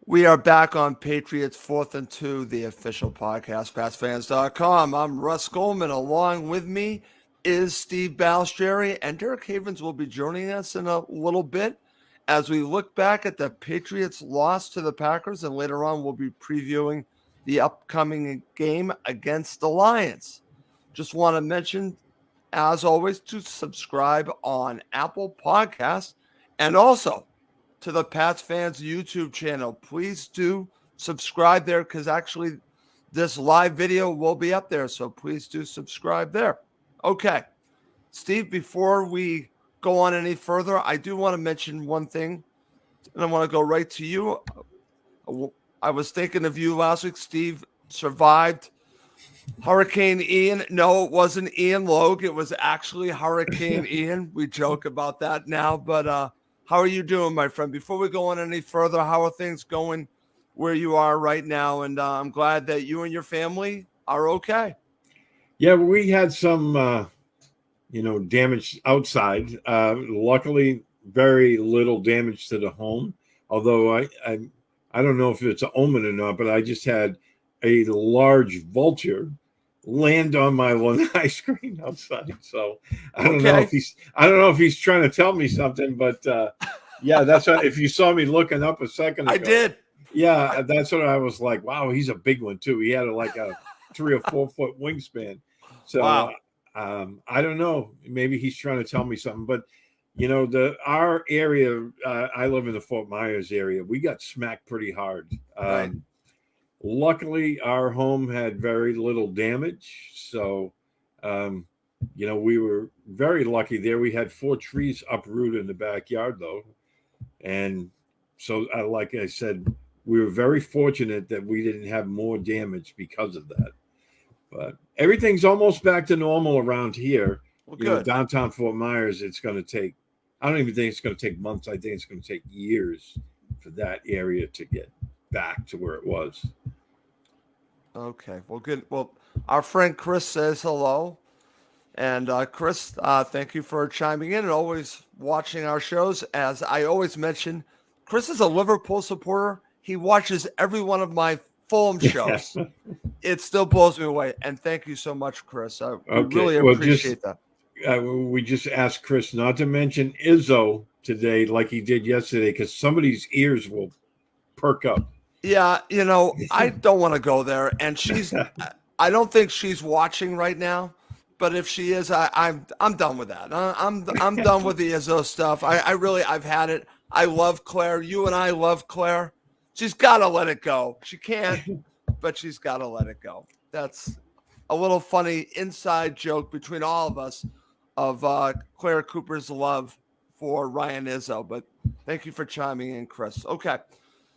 We are back on Patriots 4th and 2, the official podcast, PatsFans.com. I'm Russ Goldman. Along with me is Steve Balistrieri, and Derek Havens will be joining us in a little bit as we look back at the Patriots' loss to the Packers, and later on we'll be previewing the upcoming game against the Lions. Just want to mention, as always, to subscribe on Apple Podcasts and also to the Pats Fans YouTube channel. Please do subscribe there because actually this live video will be up there. So please do subscribe there. Okay. Steve, before we go on any further, I do want to mention one thing, and I want to go right to you. I was thinking of you last week. Steve survived Hurricane Ian. No, it wasn't Ian Logue. It was actually Hurricane Ian. We joke about that now, but how are you doing, my friend? Before we go on any further, how are things going where you are right now? And I'm glad that you and your family are okay. Yeah, we had some, damage outside. Luckily, very little damage to the home. Although I don't know if it's an omen or not, but I just had a large vulture land on my lanai screen outside. So I don't know if he's trying to tell me something, but yeah, that's what, if you saw me looking up a second ago. I did. Yeah, that's what I was like. Wow, he's a big one too. He had like a 3 or 4 foot wingspan. So wow. I don't know. Maybe he's trying to tell me something, but our area. I live in the Fort Myers area. We got smacked pretty hard. Right. Luckily, our home had very little damage. So, we were very lucky there. We had 4 trees uprooted in the backyard, though. And so, like I said, we were very fortunate that we didn't have more damage because of that. But everything's almost back to normal around here. Well, good. Downtown Fort Myers, it's going to take, I don't even think it's going to take months. I think it's going to take years for that area to get back to where it was. Okay, well, good. Well, our friend Chris says hello. And Chris, thank you for chiming in and always watching our shows. As I always mention, Chris is a Liverpool supporter. He watches every one of my Fulham shows. It still blows me away. And thank you so much, Chris. I really appreciate that. We just asked Chris not to mention Izzo today like he did yesterday because somebody's ears will perk up. Yeah, I don't want to go there. And I don't think she's watching right now. But if she is, I'm done with that. I'm done with the Izzo stuff. I've had it. I love Claire. You and I love Claire. She's got to let it go. She can't, but she's got to let it go. That's a little funny inside joke between all of us of Claire Cooper's love for Ryan Izzo. But thank you for chiming in, Chris. Okay.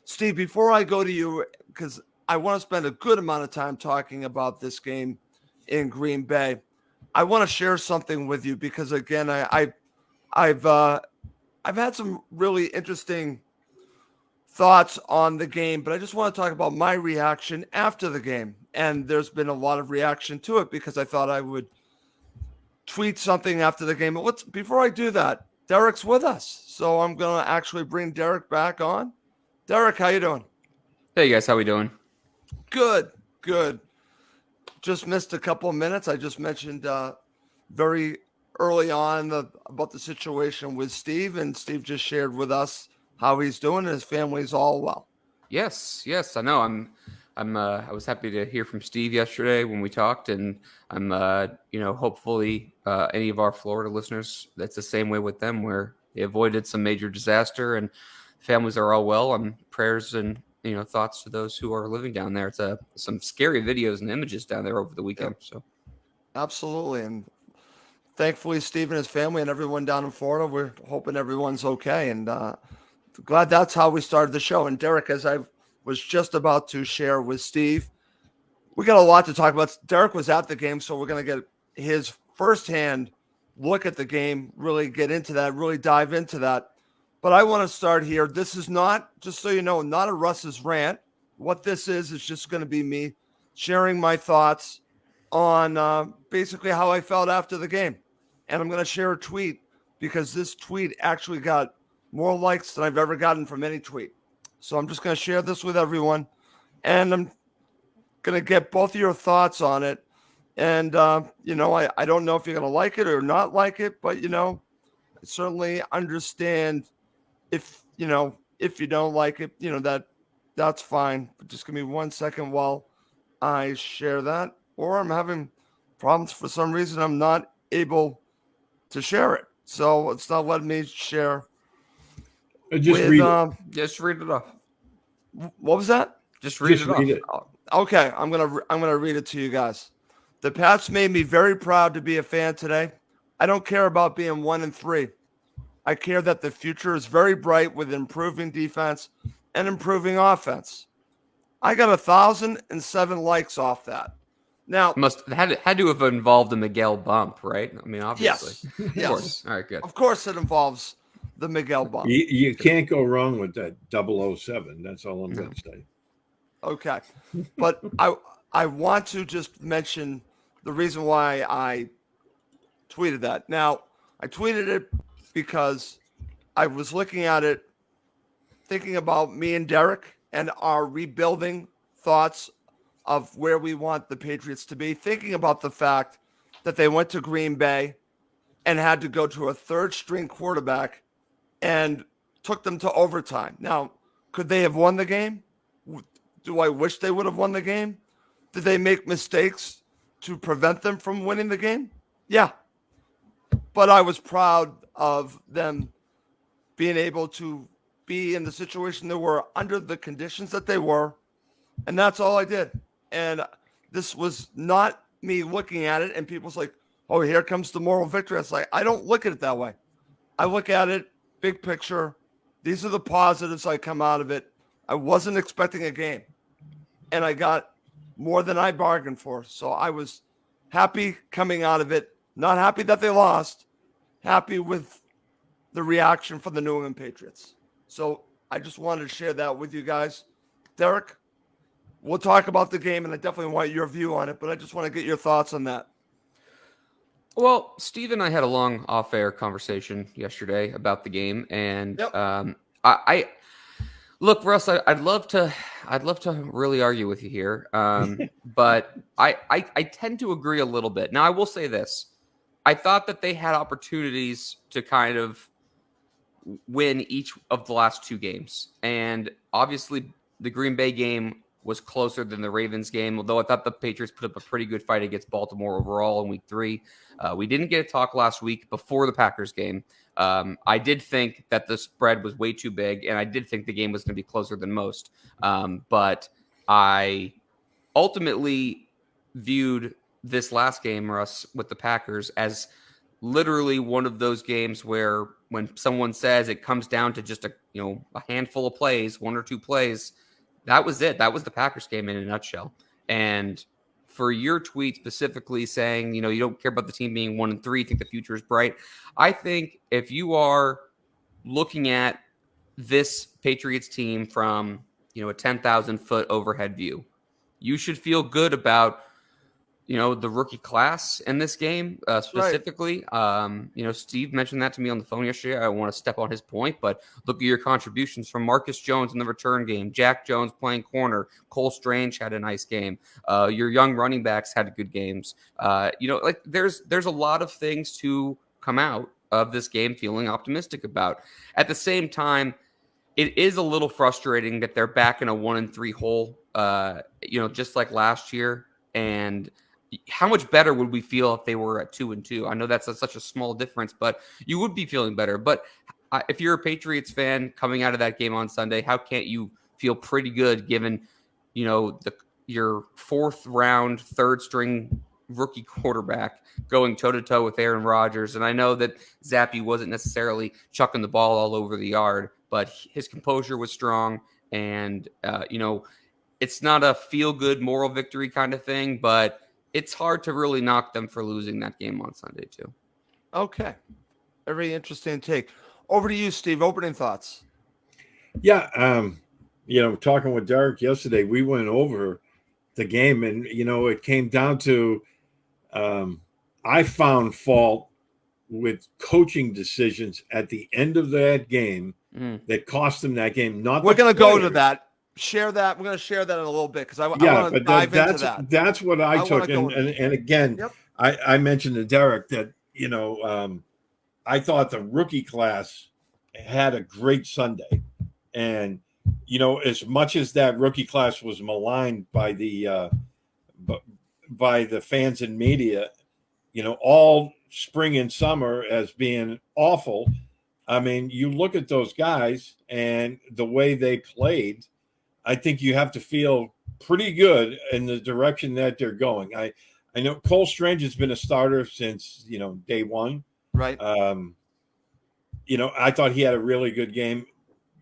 Steve, before I go to you, because I want to spend a good amount of time talking about this game in Green Bay, I want to share something with you because, again, I've had some really interesting thoughts on the game, but I just want to talk about my reaction after the game. And there's been a lot of reaction to it because I thought I would tweet something after the game. But before I do that, Derek's with us, so I'm going to actually bring Derek back on. Derek, how you doing? Hey guys, how we doing? Good. Just missed a couple of minutes. I just mentioned very early on about the situation with Steve, and Steve just shared with us how he's doing and his family's all well. Yes, I know. I was happy to hear from Steve yesterday when we talked, and I'm hopefully any of our Florida listeners, that's the same way with them, where they avoided some major disaster and families are all well. Prayers and thoughts to those who are living down there. It's some scary videos and images down there over the weekend. So, absolutely, and thankfully, Steve and his family and everyone down in Florida, we're hoping everyone's okay. And glad that's how we started the show. And Derek, as I was just about to share with Steve, we got a lot to talk about. Derek was at the game, so we're going to get his firsthand look at the game, really get into that, really dive into that. But I want to start here. This is not, just so you know, not a Russ's rant. What this is just going to be me sharing my thoughts on basically how I felt after the game. And I'm going to share a tweet because this tweet actually got more likes than I've ever gotten from any tweet. So I'm just going to share this with everyone, and I'm going to get both of your thoughts on it. And, I don't know if you're going to like it or not like it, but, I certainly understand if you don't like it, that's fine. But just give me 1 second while I share that, or I'm having problems for some reason. I'm not able to share it. So it's not letting me share. Just read it. Just read it off. What was that? Just read it read off. it. Okay, I'm gonna read it to you guys. The Pats made me very proud to be a fan today. I don't care about being 1-3. I care that the future is very bright with improving defense and improving offense. I got 1,007 likes off that. Now, had to have involved the Miguel bump, right? I mean, obviously. Yes. Of course. All right, good. Of course, it involves the Miguel bump. You can't go wrong with that 007. That's all I'm going to say. Okay, but I want to just mention the reason why I tweeted that. Now, I tweeted it because I was looking at it, thinking about me and Derek and our rebuilding thoughts of where we want the Patriots to be, thinking about the fact that they went to Green Bay and had to go to a third-string quarterback and took them to overtime. Now, could they have won the game? Do I wish they would have won the game? Did they make mistakes to prevent them from winning the game? Yeah. But I was proud of them being able to be in the situation they were under the conditions that they were. And that's all I did. And this was not me looking at it and people's like, oh, here comes the moral victory. It's like, I don't look at it that way. I look at it big picture. These are the positives I come out of it. I wasn't expecting a game, and I got more than I bargained for. So I was happy coming out of it. Not happy that they lost. Happy with the reaction from the New England Patriots. So I just wanted to share that with you guys. Derek, we'll talk about the game, and I definitely want your view on it, but I just want to get your thoughts on that. Well, Steve and I had a long off-air conversation yesterday about the game, and Yep. I look, Russ. I'd love to really argue with you here, but I tend to agree a little bit. Now, I will say this: I thought that they had opportunities to kind of win each of the last two games, and obviously the Green Bay game was closer than the Ravens game, although I thought the Patriots put up a pretty good fight against Baltimore overall in week 3. We didn't get a talk last week before the Packers game. I did think that the spread was way too big, and I did think the game was going to be closer than most. But I ultimately viewed this last game, Russ, with the Packers as literally one of those games where when someone says it comes down to just a handful of plays, 1 or 2 plays, that was it. That was the Packers game in a nutshell. And for your tweet specifically saying, you don't care about the team being 1-3, you think the future is bright. I think if you are looking at this Patriots team from, a 10,000 foot overhead view, you should feel good about, the rookie class in this game specifically. Right. Steve mentioned that to me on the phone yesterday. I don't want to step on his point, but look at your contributions from Marcus Jones in the return game, Jack Jones playing corner, Cole Strange had a nice game. Your young running backs had good games. There's a lot of things to come out of this game feeling optimistic about. At the same time, it is a little frustrating that they're back in a 1-3 hole, just like last year. And how much better would we feel if they were at 2-2? I know that's such a small difference, but you would be feeling better. But if you're a Patriots fan coming out of that game on Sunday, how can't you feel pretty good given, your 4th round, 3rd string rookie quarterback going toe-to-toe with Aaron Rodgers? And I know that Zappe wasn't necessarily chucking the ball all over the yard, but his composure was strong. And, it's not a feel-good moral victory kind of thing, but it's hard to really knock them for losing that game on Sunday too. Okay. Very interesting take. Over to you, Steve. Opening thoughts. Yeah. Talking with Derek yesterday, we went over the game and, it came down to I found fault with coaching decisions at the end of that game that cost them that game. We're going to go to that. Share that. We're going to share that in a little bit because I want to dive into that. That's what I took. And again, yep. I mentioned to Derek that, I thought the rookie class had a great Sunday. And, as much as that rookie class was maligned by the fans and media, all spring and summer as being awful. I mean, you look at those guys and the way they played, I think you have to feel pretty good in the direction that they're going. I know Cole Strange has been a starter since, day one. Right. I thought he had a really good game.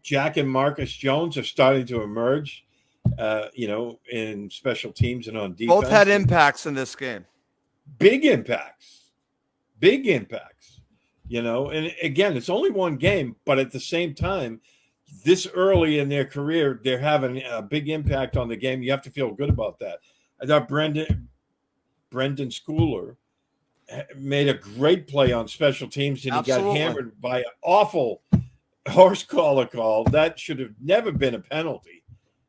Jack and Marcus Jones are starting to emerge, in special teams and on defense. Both had impacts in this game. Big impacts. And again, it's only one game, but at the same time, this early in their career, they're having a big impact on the game. You have to feel good about that. I thought Brendan Schooler made a great play on special teams, and Absolutely. He got hammered by an awful horse collar call. That should have never been a penalty.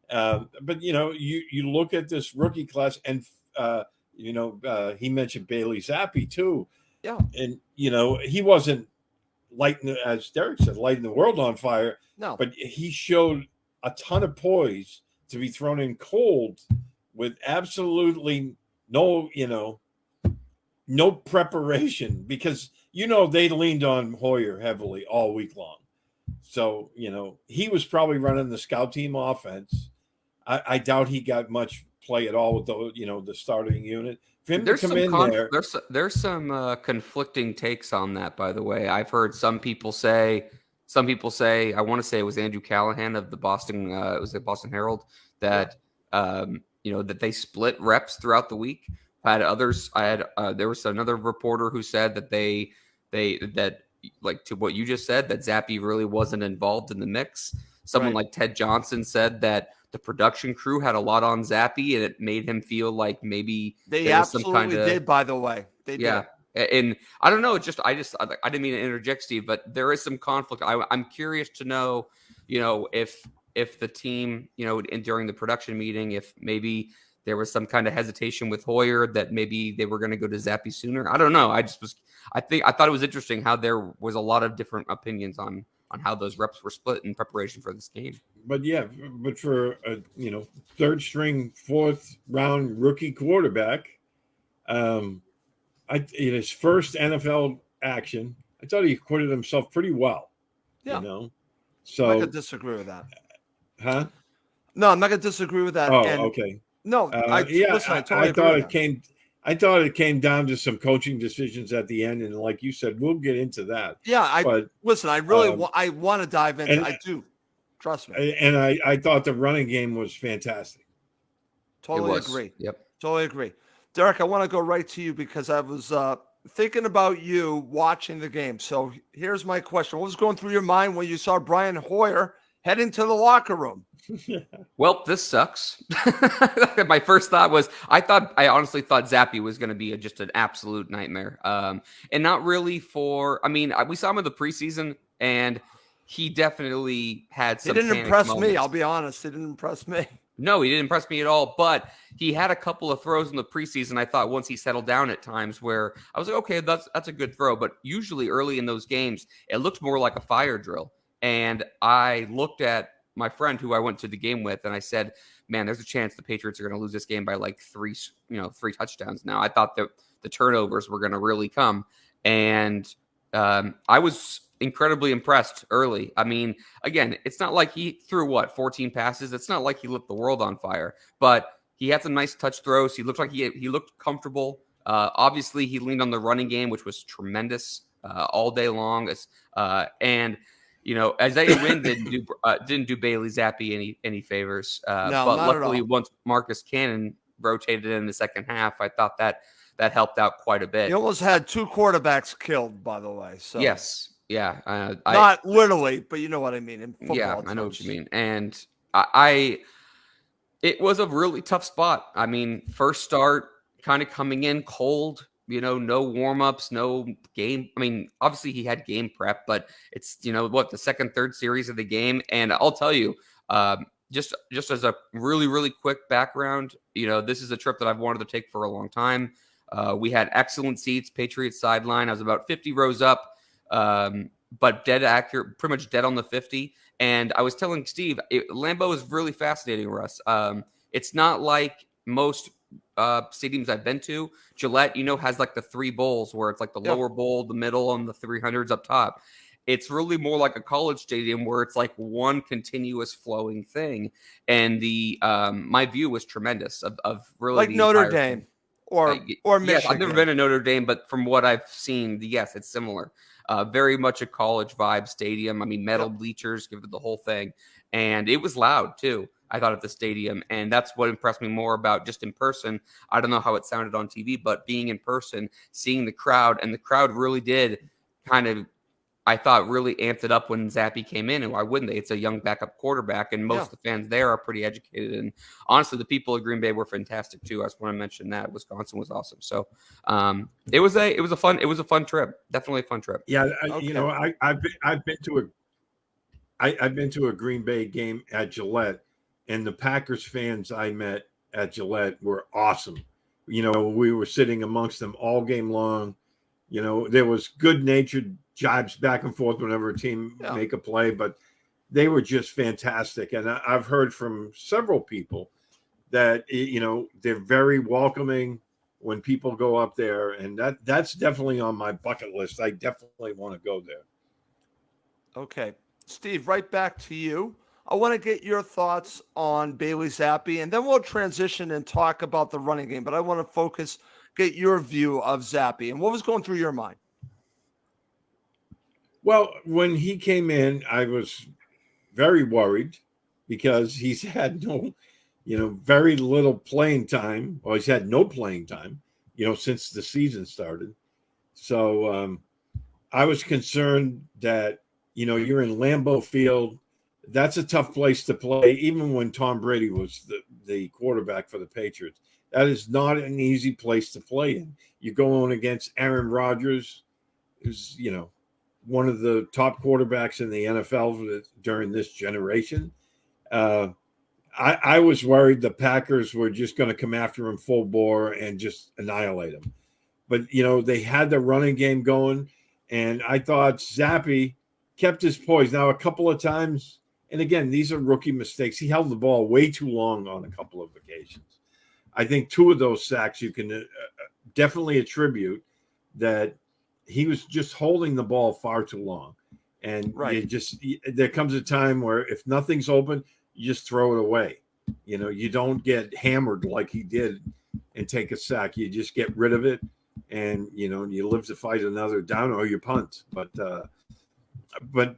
But, you look at this rookie class, and, he mentioned Bailey Zappi, too. Yeah. And, he wasn't lighting, as Derek said, lighting the world on fire. No. But he showed a ton of poise to be thrown in cold with absolutely no preparation because, they leaned on Hoyer heavily all week long. So, he was probably running the scout team offense. I doubt he got much play at all with the starting unit. For him to come in there. There's some conflicting takes on that, by the way. I've heard some people say, I want to say it was Andrew Callahan of the Boston, it was the Boston Herald, that, that they split reps throughout the week. There was another reporter who said that that like to what you just said, that Zappi really wasn't involved in the mix. Someone like Ted Johnson said that the production crew had a lot on Zappi and it made him feel like maybe they absolutely did, by the way. They did. And I don't know. I didn't mean to interject, Steve, but there is some conflict. I'm curious to know, if the team, during the production meeting, if maybe there was some kind of hesitation with Hoyer that maybe they were going to go to Zappi sooner. I don't know. I thought it was interesting how there was a lot of different opinions on how those reps were split in preparation for this game. But for a third string, fourth round rookie quarterback, in his first NFL action, I thought he acquitted himself pretty well. Yeah. So I'm not gonna disagree with that. Huh? No, I'm not gonna disagree with that. Oh, okay. No, I thought it came down to some coaching decisions at the end, and like you said, we'll get into that. Yeah, I really I want to dive into. I do. Trust me. And I thought the running game was fantastic. Totally agree. Yep. Totally agree. Derek, I want to go right to you because I was thinking about you watching the game. So here's my question. What was going through your mind when you saw Brian Hoyer heading to the locker room? Well, this sucks. My first thought was I honestly thought Zappi was going to be just an absolute nightmare. And not really we saw him in the preseason and he definitely had some. He didn't impress moments. me. I'll be honest. He didn't impress me. No, he didn't impress me at all. But he had a couple of throws in the preseason. I thought once he settled down at times where I was like, okay, that's a good throw. But usually early in those games, it looked more like a fire drill. And I looked at my friend who I went to the game with, and I said, man, there's a chance the Patriots are going to lose this game by like three touchdowns. Now, I thought that the turnovers were going to really come. And I was incredibly impressed early. I mean, again, it's not like he threw 14 passes. It's not like he lit the world on fire, but he had some nice touch throws. He looked like he looked comfortable. Obviously, he leaned on the running game, which was tremendous all day long. And Isaiah Wynn didn't do Bailey Zappi any favors. No, but luckily, once Marcus Cannon rotated in the second half, I thought that helped out quite a bit. He almost had two quarterbacks killed, by the way. So yes, yeah, not literally, but you know what I mean. In football yeah, I know what you mean. And it was a really tough spot. I mean, first start kind of coming in cold. no warm-ups, no game. I mean, obviously he had game prep, but it's, the second, third series of the game. And I'll tell you, just as a really, really quick background, this is a trip that I've wanted to take for a long time. We had excellent seats, Patriots sideline. I was about 50 rows up, but dead accurate, pretty much dead on the 50. And I was telling Steve, Lambeau is really fascinating, Russ. It's not like most stadiums I've been to. Gillette, has like the three bowls where it's like the lower bowl, the middle, and the 300s up top. It's really more like a college stadium where it's like one continuous flowing thing. And the my view was tremendous of really like the Notre entire Dame thing. or Michigan. Yes, I've never been to Notre Dame, but from what I've seen, yes, it's similar. Very much a college vibe stadium. I mean, metal bleachers, give it the whole thing. And it was loud too, I thought, at the stadium. And that's what impressed me more about just in person. I don't know how it sounded on TV, but being in person, seeing the crowd, and the crowd really did kind of, I thought, really amped it up when Zappe came in. And why wouldn't they? It's a young backup quarterback, and most of the fans there are pretty educated. And honestly, the people of Green Bay were fantastic too. I just want to mention that Wisconsin was awesome. So it was a fun trip. Definitely a fun trip. Yeah, I've been to a Green Bay game at Gillette, and the Packers fans I met at Gillette were awesome. We were sitting amongst them all game long. There was good-natured jibes back and forth whenever a team make a play, but they were just fantastic. And I've heard from several people that, they're very welcoming when people go up there. And that's definitely on my bucket list. I definitely want to go there. Okay. Steve, right back to you. I want to get your thoughts on Bailey Zappe, and then we'll transition and talk about the running game. But I want to get your view of Zappe and what was going through your mind. Well, when he came in, I was very worried because he's had very little playing time. Well, he's had no playing time, since the season started. So I was concerned that, you're in Lambeau Field. That's a tough place to play, even when Tom Brady was the quarterback for the Patriots. That is not an easy place to play in. You're going against Aaron Rodgers, who's, one of the top quarterbacks in the NFL during this generation. I was worried the Packers were just going to come after him full bore and just annihilate him. But, they had the running game going, and I thought Zappe kept his poise. Now, a couple of times, and again, these are rookie mistakes. He held the ball way too long on a couple of occasions. I think two of those sacks you can definitely attribute that he was just holding the ball far too long. And there comes a time where if nothing's open, you just throw it away. You don't get hammered like he did and take a sack. You just get rid of it, and you live to fight another down, or you punt. But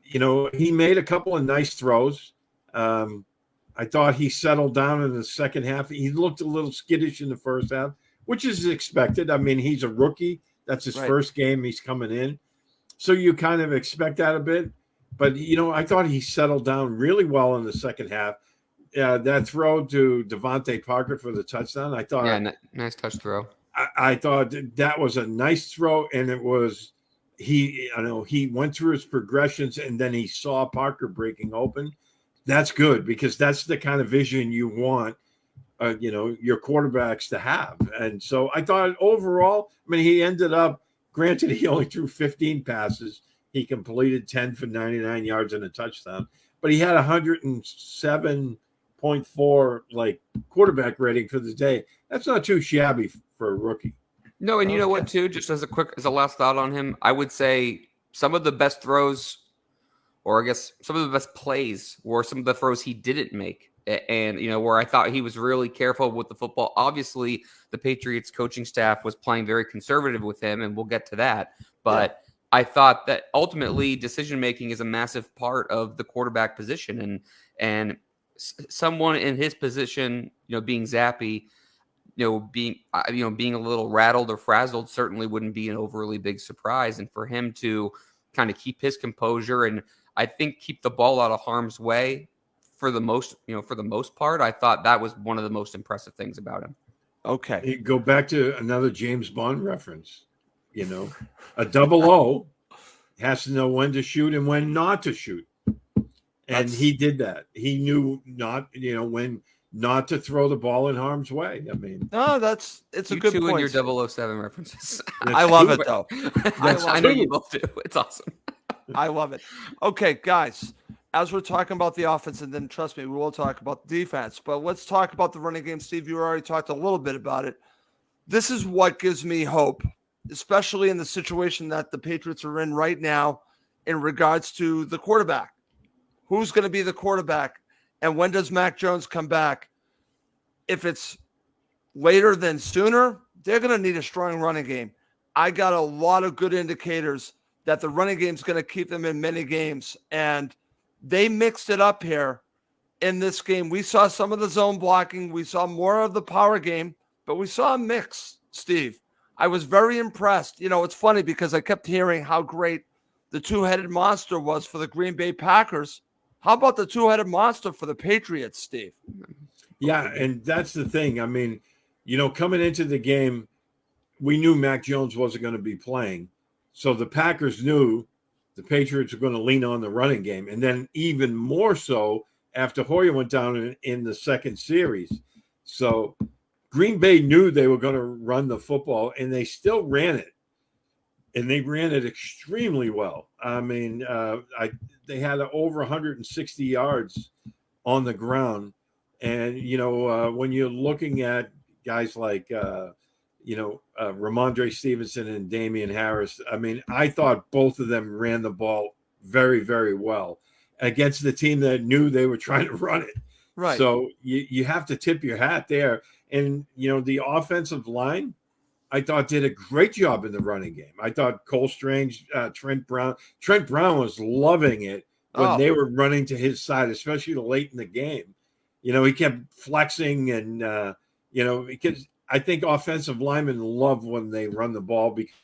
he made a couple of nice throws. I thought he settled down in the second half. He looked a little skittish in the first half, which is expected. I mean, he's a rookie. That's his first game he's coming in. So you kind of expect that a bit. But, I thought he settled down really well in the second half. That throw to Devontae Parker for the touchdown, I thought. Yeah, nice touch throw. I thought that was a nice throw, and it was he went through his progressions, and then he saw Parker breaking open. That's good, because that's the kind of vision you want your quarterbacks to have. And so I thought overall, he ended up, granted, he only threw 15 passes. He completed 10 for 99 yards and a touchdown, but he had 107.4 quarterback rating for the day. That's not too shabby for a rookie. No, and you know what, too, just as a last thought on him, I would say some of the best throws, or I guess some of the best plays, were some of the throws he didn't make. And, where I thought he was really careful with the football. Obviously, the Patriots coaching staff was playing very conservative with him, and we'll get to that. But I thought that ultimately decision-making is a massive part of the quarterback position. And someone in his position, being Zappe, being a little rattled or frazzled certainly wouldn't be an overly big surprise. And for him to kind of keep his composure and I think keep the ball out of harm's way for the most part, I thought that was one of the most impressive things about him. Okay. You go back to another James Bond reference. A 00 has to know when to shoot and when not to shoot. And he did that. He knew when not to throw the ball in harm's way. I mean, no, it's a You good two point. and your 007 references. I love it though. I know you both do. It's awesome. I love it. Okay, guys, as we're talking about the offense, and then trust me, we will talk about the defense, but let's talk about the running game. Steve, you already talked a little bit about it. This is what gives me hope, especially in the situation that the Patriots are in right now in regards to the quarterback. Who's going to be the quarterback? And when does Mac Jones come back? If it's later than sooner, they're going to need a strong running game. I got a lot of good indicators that the running game is going to keep them in many games. And they mixed it up here in this game. We saw some of the zone blocking. We saw more of the power game, but we saw a mix, Steve. I was very impressed. It's funny because I kept hearing how great the two-headed monster was for the Green Bay Packers. How about the two-headed monster for the Patriots, Steve? Yeah, and that's the thing. I mean, coming into the game, we knew Mac Jones wasn't going to be playing. So the Packers knew the Patriots were going to lean on the running game. And then even more so after Hoyer went down in the second series. So Green Bay knew they were going to run the football, and they still ran it. And they ran it extremely well. I mean, they had over 160 yards on the ground. And, when you're looking at guys like, Ramondre Stevenson and Damian Harris, I mean, I thought both of them ran the ball very, very well against the team that knew they were trying to run it. Right. So you have to tip your hat there. And, the offensive line, I thought did a great job in the running game. I thought Cole Strange, Trent Brown was loving it when they were running to his side, especially late in the game. He kept flexing and, because I think offensive linemen love when they run the ball because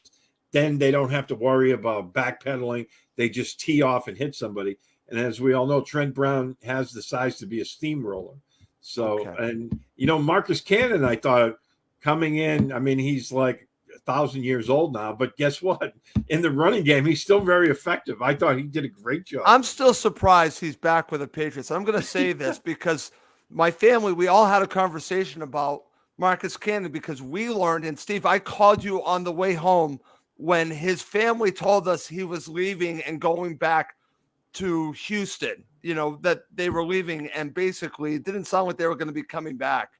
then they don't have to worry about backpedaling. They just tee off and hit somebody. And as we all know, Trent Brown has the size to be a steamroller. So, and, Marcus Cannon, I thought coming in, I mean, he's like 1,000 years old now, but guess what? In the running game, he's still very effective. I thought he did a great job. I'm still surprised he's back with the Patriots. I'm going to say this because my family, we all had a conversation about Marcus Cannon because we learned, and Steve, I called you on the way home when his family told us he was leaving and going back to Houston, that they were leaving, and basically it didn't sound like they were going to be coming back.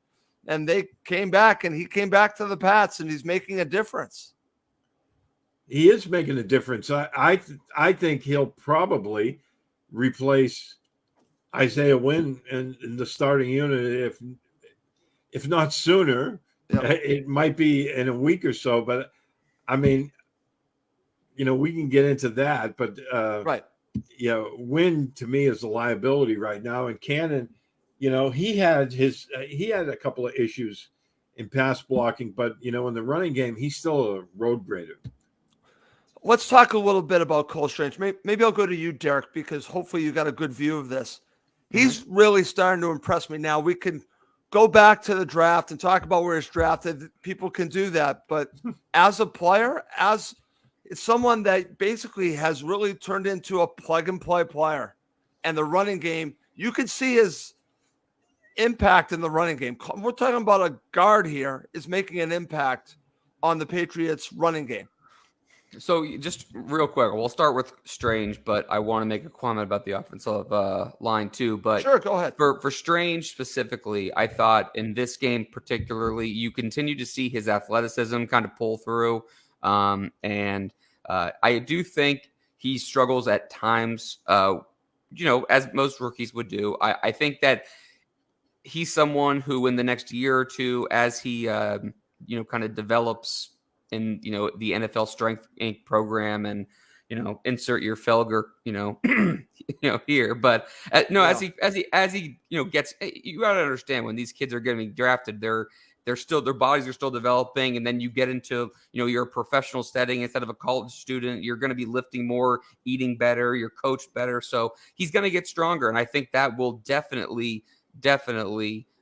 And they came back, and he came back to the Pats, and he's making a difference. He is making a difference. I think he'll probably replace Isaiah Wynn in the starting unit if not sooner. Yep. It might be in a week or so, but I mean, we can get into that. But right, Wynn to me is a liability right now, and Cannon. He had a couple of issues in pass blocking, but in the running game, he's still a road grader. Let's talk a little bit about Cole Strange. Maybe I'll go to you, Derek, because hopefully you got a good view of this. He's really starting to impress me now. We can go back to the draft and talk about where he's drafted. People can do that, but as a player, as someone that basically has really turned into a plug-and-play player, and the running game, you can see his impact in the running game. We're talking about a guard here is making an impact on the Patriots running game. So just real quick, we'll start with Strange, but I want to make a comment about the offensive line too. But sure, go ahead. For Strange specifically, I thought in this game particularly, you continue to see his athleticism kind of pull through. And I do think he struggles at times, as most rookies would do. I think that he's someone who in the next year or two, as he, kind of develops in, the NFL Strength Inc. program and, insert your Felger, here. But as he gets, you got to understand when these kids are getting drafted, they're still, their bodies are still developing. And then you get into, your professional setting instead of a college student, you're going to be lifting more, eating better, you're coached better. So he's going to get stronger. And I think that will definitely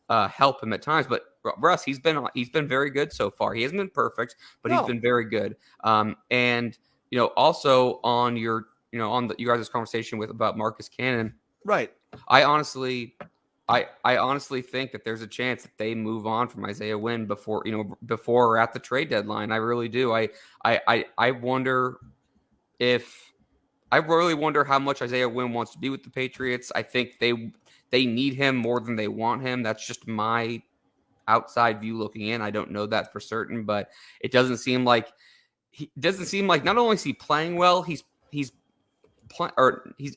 help him at times. But Russ, he's been very good so far. He hasn't been perfect, but he's No. been very good. And also on your you guys' conversation about Marcus Cannon, Right. I honestly think that there's a chance that they move on from Isaiah Wynn before or at the trade deadline. I really do. I wonder if I really wonder how much Isaiah Wynn wants to be with the Patriots. I think they need him more than they want him. That's just my outside view looking in. I don't know that for certain, but it doesn't seem like not only is he playing well, he's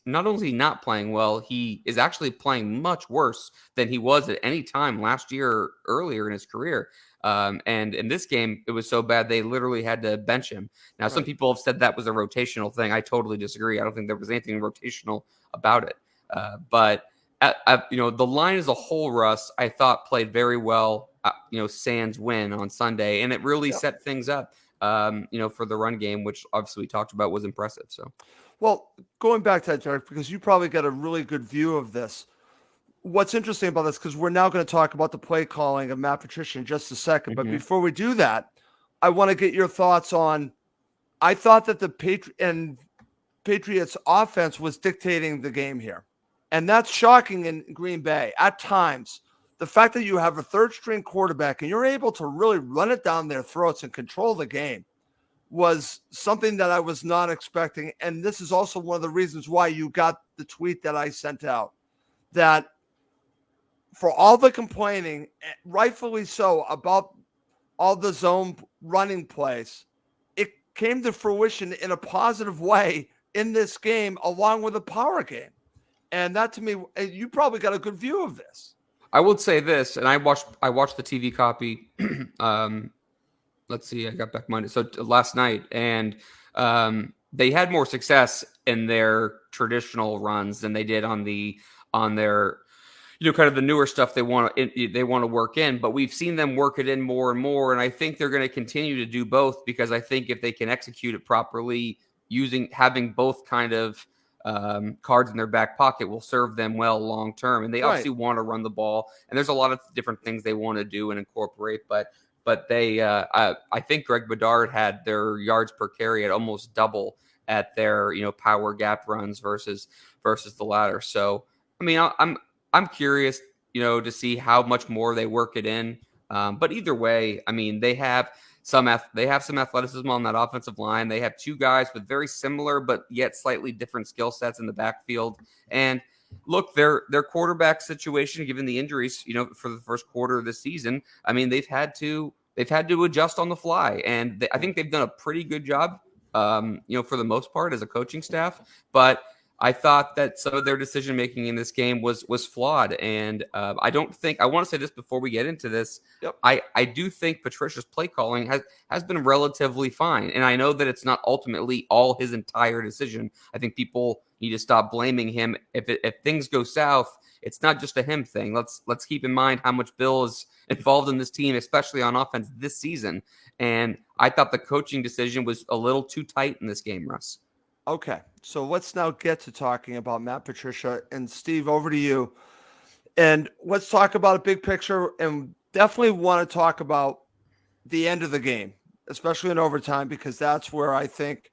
not only not playing well, he is actually playing much worse than he was at any time last year or earlier in his career. And in this game, it was so bad they literally had to bench him. Now, some people have said that was a rotational thing. I totally disagree. I don't think there was anything rotational about it. But the line as a whole, Russ, I thought played very well. Sans win on Sunday, and it really set things up. For the run game, which obviously we talked about was impressive. So. Well, going back to that, Derek, because you probably got a really good view of this. What's interesting about this, because we're now going to talk about the play calling of Matt Patricia in just a second. But before we do that, I want to get your thoughts on, I thought that the Patriots offense was dictating the game here. And that's shocking in Green Bay at times. The fact that you have a third string quarterback and you're able to really run it down their throats and control the game was something that I was not expecting. And this is also one of the reasons why you got the tweet that I sent out, that for all the complaining, rightfully so, about all the zone running plays, it came to fruition in a positive way in this game, along with a power game. And that, to me, you probably got a good view of this. I would say this, and I watched the TV copy. Let's see, I got back Monday. So last night, and they had more success in their traditional runs than they did on their kind of the newer stuff they want to work in. But we've seen them work it in more and more, and I think they're going to continue to do both, because I think if they can execute it properly, having both kind of cards in their back pocket will serve them well long term. And they obviously want to run the ball, and there's a lot of different things they want to do and incorporate, but they, I think Greg Bedard had their yards per carry at almost double at their, power gap runs versus the latter. So, I mean, I'm curious, to see how much more they work it in. But either way, I mean, they have some athleticism on that offensive line. They have two guys with very similar but yet slightly different skill sets in the backfield. And look, their quarterback situation, given the injuries, for the first quarter of this season, I mean, they've had to adjust on the fly, and I think they've done a pretty good job, for the most part as a coaching staff. But I thought that some of their decision making in this game was flawed, and I want to say this before we get into this. Yep. I do think Patricia's play calling has been relatively fine, and I know that it's not ultimately all his entire decision. I think people need to stop blaming him if things go south. It's not just a him thing. Let's keep in mind how much Bill is involved in this team, especially on offense this season. And I thought the coaching decision was a little too tight in this game, Russ. Okay, so let's now get to talking about Matt Patricia. And Steve, over to you. And let's talk about a big picture, and definitely want to talk about the end of the game, especially in overtime, because that's where I think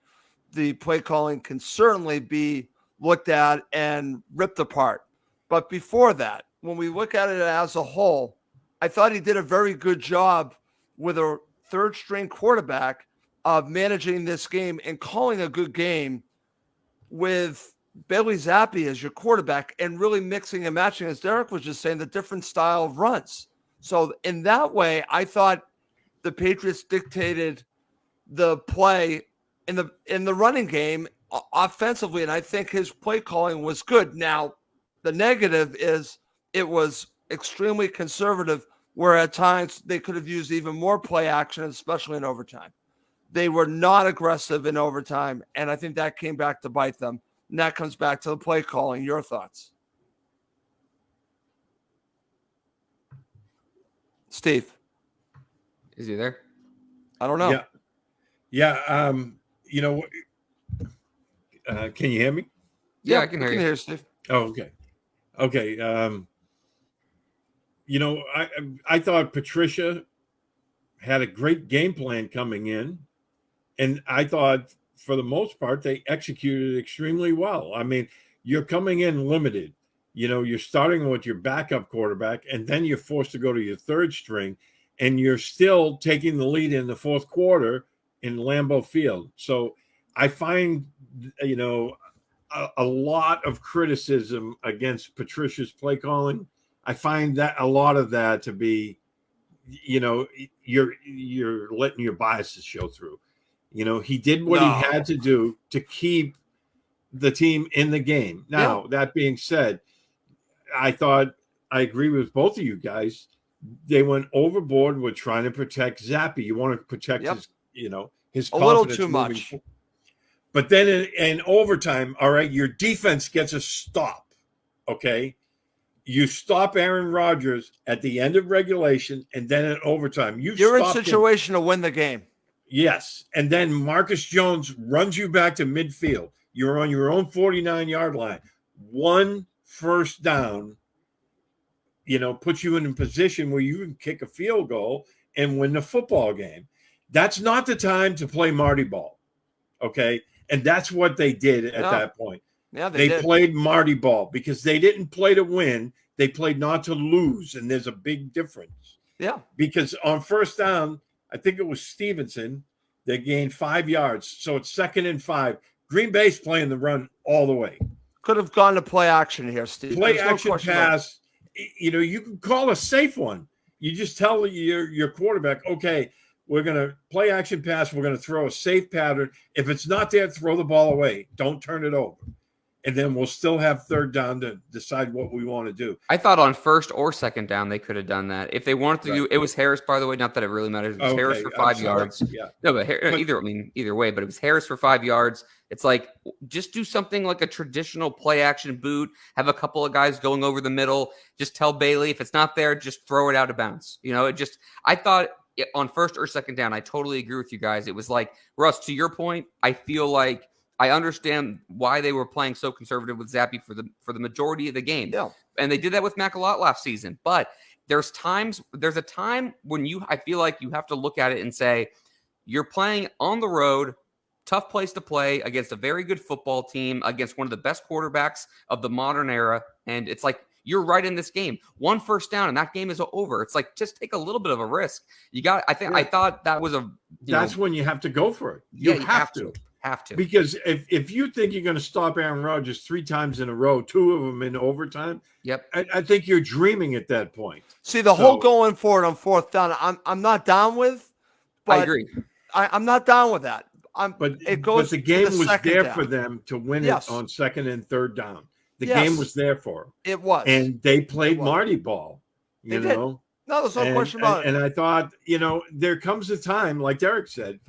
the play calling can certainly be looked at and ripped apart. But before that, when we look at it as a whole, I thought he did a very good job with a third string quarterback of managing this game and calling a good game with Bailey Zappi as your quarterback and really mixing and matching, as Derek was just saying, the different style of runs. So in that way, I thought the Patriots dictated the play in the running game offensively, and I think his play calling was good. Now, the negative is it was extremely conservative, where at times they could have used even more play action, especially in overtime. They were not aggressive in overtime, and I think that came back to bite them. And that comes back to the play calling. Your thoughts? Steve? Is he there? I don't know. Yeah. Can you hear me? Yeah, I can hear you. Steve. Oh, okay. Okay. I thought Patricia had a great game plan coming in, and I thought for the most part they executed extremely well. I mean, you're coming in limited. You're starting with your backup quarterback, and then you're forced to go to your third string, and you're still taking the lead in the fourth quarter in Lambeau Field. So I find, a lot of criticism against Patricia's play calling. I find that a lot of that to be, you're letting your biases show through. He did what he had to do to keep the team in the game. Now, that being said, I thought I agree with both of you guys. They went overboard with trying to protect Zappy. You want to protect his a little confidence too moving much. forward. But then in overtime, all right, your defense gets a stop. Okay. You stop Aaron Rodgers at the end of regulation, and then in overtime, you're in situation to win the game. Yes. And then Marcus Jones runs you back to midfield. You're on your own 49-yard line. One first down, puts you in a position where you can kick a field goal and win the football game. That's not the time to play Marty ball. Okay. And that's what they did at that point. Yeah, they played Marty ball because they didn't play to win. They played not to lose. And there's a big difference. Yeah. Because on first down, I think it was Stevenson, they gained 5 yards. So it's 2nd and 5. Green Bay's playing the run all the way. Could have gone to play action here, Steve. Play action pass. You can call a safe one. You just tell your quarterback, okay, we're going to play action pass. We're going to throw a safe pattern. If it's not there, throw the ball away. Don't turn it over. And then we'll still have third down to decide what we want to do. I thought on first or second down they could have done that. If they wanted to do it was Harris, by the way, not that it really matters. It was Harris for 5 yards. Yeah. No, but either way, but it was Harris for 5 yards. It's like just do something like a traditional play action boot, have a couple of guys going over the middle, just tell Bailey if it's not there, just throw it out of bounds. I thought on first or second down, I totally agree with you guys. It was like, Russ, to your point, I feel like I understand why they were playing so conservative with Zappy for the majority of the game. Yeah. And they did that with Mac a lot last season. But there's a time when I feel like you have to look at it and say, you're playing on the road, tough place to play against a very good football team, against one of the best quarterbacks of the modern era. And it's like, you're right in this game. One first down and that game is over. It's like, just take a little bit of a risk. I thought that was that's when you have to go for it. You have to. Because if you think you're going to stop Aaron Rodgers 3 times in a row, 2 of them in overtime, I think you're dreaming at that point. See, the whole going for it on fourth down, I'm not down with. But I agree. I'm not down with that. But the game was there for them to win it on second and third down. The game was there for them. It was. And they played Marty ball, you know. No, there's no question about it. And I thought, there comes a time, like Derek said,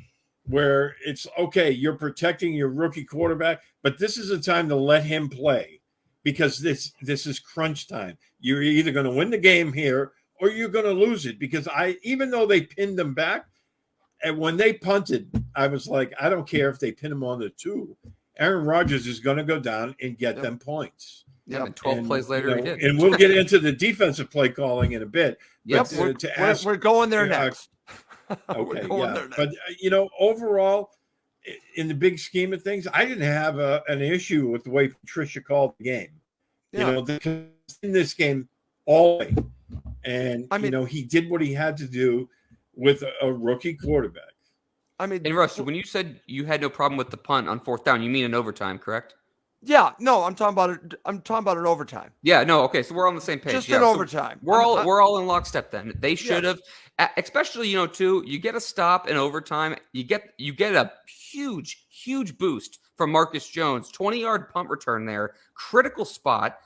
where it's okay, you're protecting your rookie quarterback, but this is a time to let him play because this is crunch time. You're either going to win the game here or you're going to lose it because even though they pinned them back, and when they punted, I was like, I don't care if they pin him on the 2. Aaron Rodgers is going to go down and get them points. Yeah, and 12 plays later he did. And we'll get into the defensive play calling in a bit. We're going there next. Okay, but overall, in the big scheme of things, I didn't have an issue with the way Patricia called the game. In this game all day, and he did what he had to do with a rookie quarterback. And Russ, when you said you had no problem with the punt on fourth down, you mean in overtime, correct? Yeah, no, I'm talking about it. I'm talking about an overtime. Yeah, no, okay, so we're on the same page. Just in overtime. We're all in lockstep then. They should have, especially too. You get a stop in overtime. You get a huge boost from Marcus Jones. 20-yard punt return there, critical spot.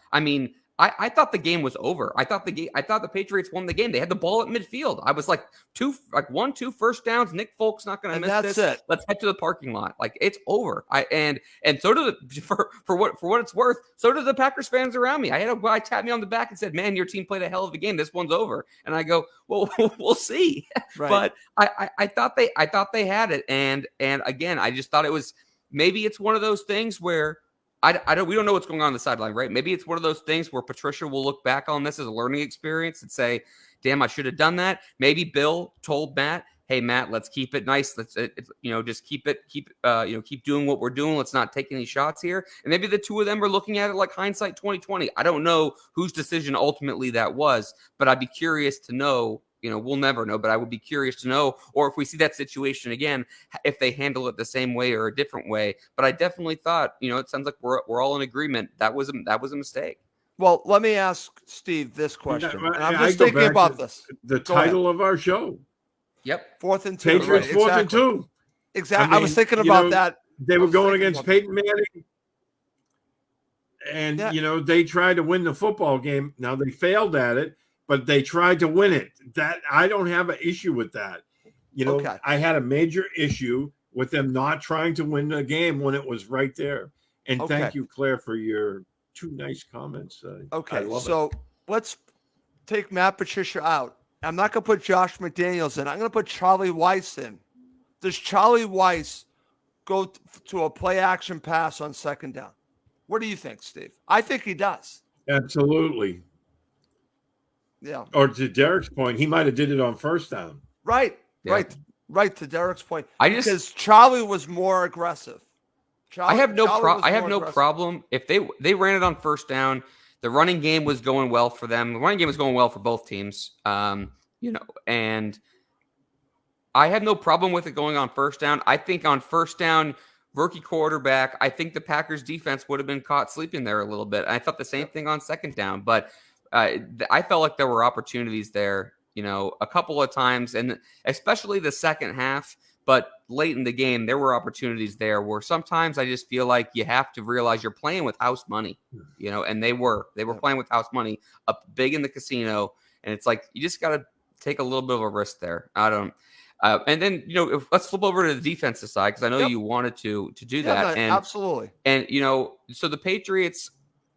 I thought the game was over. I thought the Patriots won the game. They had the ball at midfield. I was like 1-2 first downs. Nick Folk's not going to miss this. That's it. Let's head to the parking lot. Like it's over. And so do for what it's worth. So do the Packers fans around me. I had a guy tap me on the back and said, "Man, your team played a hell of a game. This one's over." And I go, "Well, we'll see." Right. But I thought they had it. And again, I just thought it was maybe it's one of those things where we don't know what's going on the sideline, right? Maybe it's one of those things where Patricia will look back on this as a learning experience and say, damn, I should have done that. Maybe Bill told Matt, hey, Matt, let's keep it nice. Let's, just keep doing what we're doing. Let's not take any shots here. And maybe the two of them are looking at it like hindsight 2020. I don't know whose decision ultimately that was, but I'd be curious to know. We'll never know, but I would be curious to know, or if we see that situation again, if they handle it the same way or a different way. But I definitely thought, it sounds like we're all in agreement. That was a mistake. Well, let me ask Steve this question. And I'm just go thinking back about to this. The title of our show. Yep. 4th and 2. Patriots, right, 4th and 2. Exactly. I was thinking about that. They were going against Peyton Manning. And, they tried to win the football game. Now, they failed at it, but they tried to win it. That I don't have an issue with that. Okay. I had a major issue with them not trying to win the game when it was right there. And thank you, Claire, for your 2 nice comments. Okay, so let's take Matt Patricia out. I'm not going to put Josh McDaniels in. I'm going to put Charlie Weiss in. Does Charlie Weiss go to a play action pass on 2nd down? What do you think, Steve? I think he does. Absolutely. Yeah. Or to Derek's point, he might have did it on 1st down. Right. Yeah. Right. To Derek's point. Because Charlie was more aggressive. I have no problem if they ran it on 1st down. The running game was going well for them. The running game was going well for both teams. And I had no problem with it going on 1st down. I think on 1st down, rookie quarterback, I think the Packers defense would have been caught sleeping there a little bit. I thought the same thing on 2nd down, but I felt like there were opportunities there, a couple of times, and especially the second half. But late in the game, there were opportunities there where sometimes I just feel like you have to realize you're playing with house money, and they were playing with house money up big in the casino. And it's like, you just got to take a little bit of a risk there. And then, let's flip over to the defensive side, because I know you wanted to do that. And absolutely. And, so the Patriots,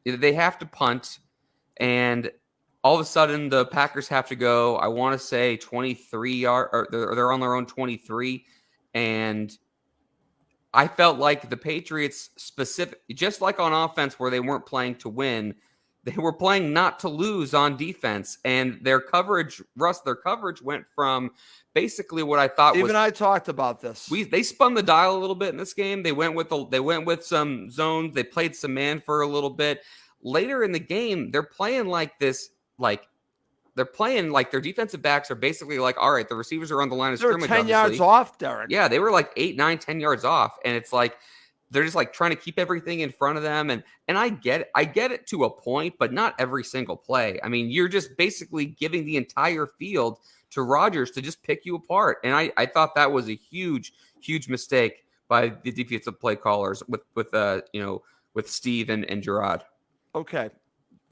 they have to punt, and all of a sudden the Packers have to go, I want to say 23 yard, or they're on their own 23. And I felt like the Patriots just like on offense where they weren't playing to win, they were playing not to lose on defense. And their coverage went from basically what I thought Even I talked about this. They spun the dial a little bit in this game. They went with some zones. They played some man for a little bit. Later in the game, they're playing like this, they're playing like their defensive backs are basically like, all right, the receivers are on the line of scrimmage. 10 yards off, Derek. Yeah, they were like 8, 9, 10 yards off. And it's like, they're just like trying to keep everything in front of them. And I get it to a point, but not every single play. I mean, you're just basically giving the entire field to Rodgers to just pick you apart. And I thought that was a huge, huge mistake by the defensive play callers with Steve and Gerard. Okay.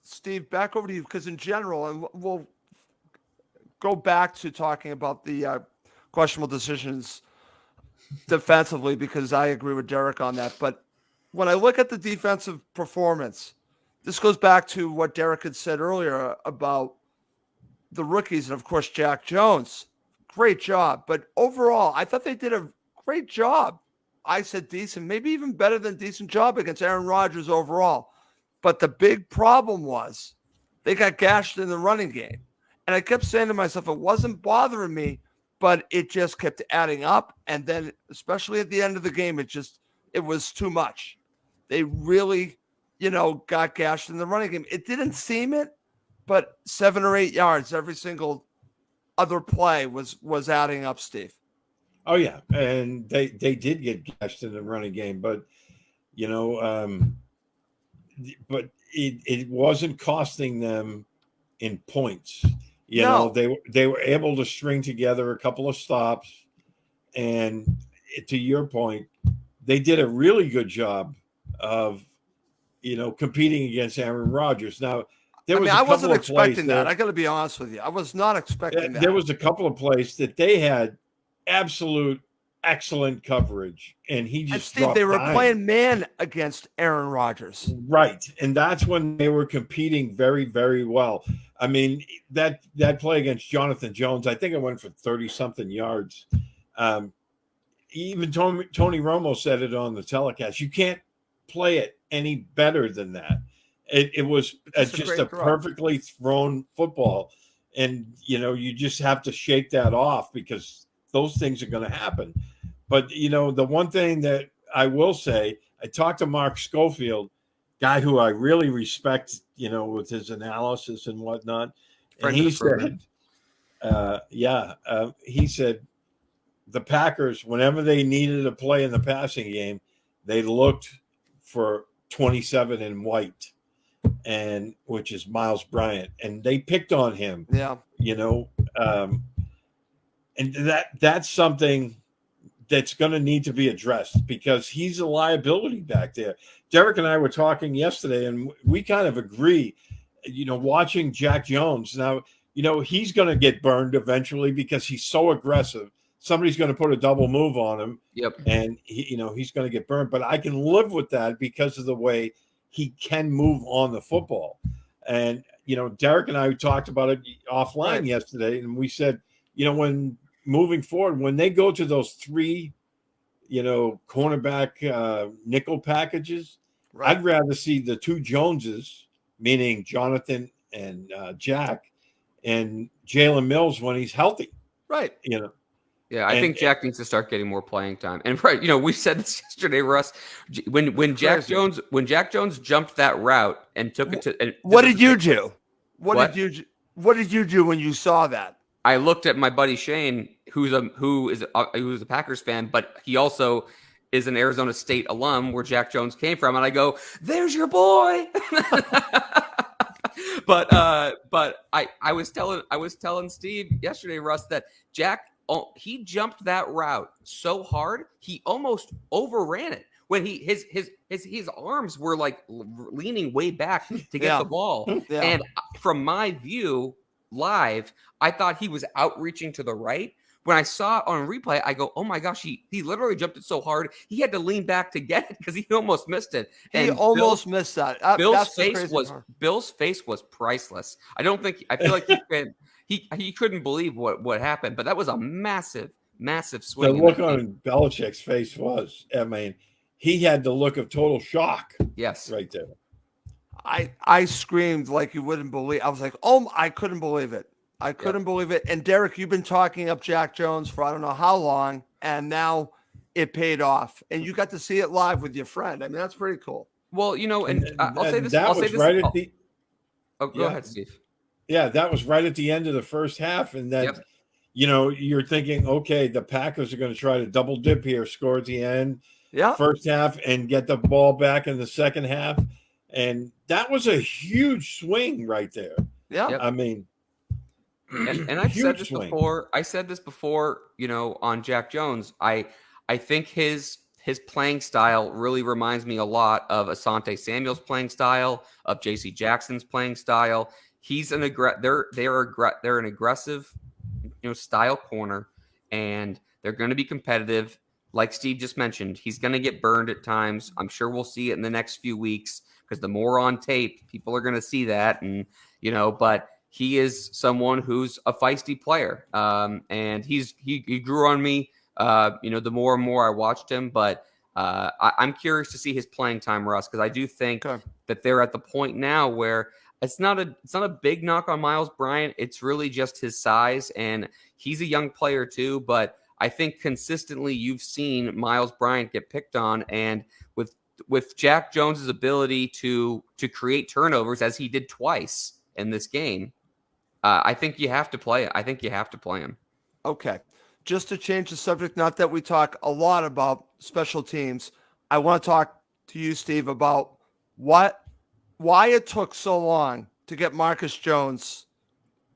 Steve, back over to you, because in general, and we'll go back to talking about the questionable decisions defensively, because I agree with Derek on that. But when I look at the defensive performance, this goes back to what Derek had said earlier about the rookies and, of course, Jack Jones. Great job. But overall, I thought they did a great job. I said decent, maybe even better than decent job against Aaron Rodgers overall. But the big problem was they got gashed in the running game. And I kept saying to myself, it wasn't bothering me, but it just kept adding up. And then, especially at the end of the game, it was too much. They really, got gashed in the running game. It didn't seem it, but 7 or 8 yards every single other play was adding up, Steve. Oh, yeah. And they did get gashed in the running game, but, but it wasn't costing them in points. They were able to string together a couple of stops, and to your point, they did a really good job of, competing against Aaron Rodgers. Now, I wasn't expecting that. I got to be honest with you. I was not expecting that. There was a couple of plays that they had absolute excellent coverage, and he just Steve, they were playing man against Aaron Rodgers, right? And that's when they were competing very, very well. I mean, that play against Jonathan Jones, I think it went for 30-something yards. Even Tony Romo said it on the telecast. You can't play it any better than that. It was just a great throw. perfectly thrown football. And, you just have to shake that off because those things are going to happen. But, the one thing that I will say, I talked to Mark Schofield, guy who I really respect, with his analysis and whatnot. And he said, he said the Packers, whenever they needed a play in the passing game, they looked for 27 in white, and which is Miles Bryant, and they picked on him. Yeah. And that's something that's going to need to be addressed because he's a liability back there. Derek and I were talking yesterday, and we kind of agree, watching Jack Jones. Now, he's going to get burned eventually because he's so aggressive. Somebody's going to put a double move on him. Yep. And he's going to get burned, but I can live with that because of the way he can move on the football. And, Derek and I talked about it offline yesterday, and we said, when moving forward, when they go to those three, cornerback nickel packages, I'd rather see the two Joneses, meaning Jonathan and Jack, and Jalen Mills when he's healthy. Right. Yeah, I think Jack needs to start getting more playing time. And we said this yesterday, Russ. When Jack Jones jumped that route and took it to, what did you do? What did you do when you saw that? I looked at my buddy Shane, who's a Packers fan, but he also is an Arizona State alum where Jack Jones came from, and I go, "There's your boy." But I was telling Steve yesterday, Russ, that Jack. Oh, he jumped that route so hard he almost overran it when his arms were like leaning way back to get the ball. Yeah. And from my view live, I thought he was outreaching to the right. When I saw it on replay, I go, "Oh my gosh, he literally jumped it so hard he had to lean back to get it because he almost missed it." And he almost missed that. Bill's face was priceless. I feel like he couldn't believe what happened, but that was a massive swing. The look on Belichick's face was, he had the look of total shock. Yes. Right there. I screamed like you wouldn't believe. I was like, "Oh, I couldn't believe it. I couldn't believe it." And Derek, you've been talking up Jack Jones for I don't know how long, and now it paid off. And you got to see it live with your friend. I mean, that's pretty cool. Well, and I'll say this. That was right at the. Oh, go ahead, Steve. Yeah, that was right at the end of the first half. And then, you're thinking, okay, the Packers are going to try to double dip here, score at the end, first half, and get the ball back in the second half. And that was a huge swing right there. Yeah. I mean, and I've said this before. I said this before, on Jack Jones. I think his playing style really reminds me a lot of Asante Samuel's playing style, of J.C. Jackson's playing style. He's they're an aggressive, style corner, and they're going to be competitive. Like Steve just mentioned, he's going to get burned at times. I'm sure we'll see it in the next few weeks because the more on tape, people are going to see that. And, but he is someone who's a feisty player. And he grew on me, the more and more I watched him. But I'm curious to see his playing time, Russ, because I do think that they're at the point now where it's not a big knock on Miles Bryant. It's really just his size, and he's a young player too. But I think consistently you've seen Miles Bryant get picked on, and with Jack Jones's ability to create turnovers as he did twice in this game, I think you have to play it. I think you have to play him. Okay, just to change the subject, not that we talk a lot about special teams, I want to talk to you, Steve, about why it took so long to get Marcus Jones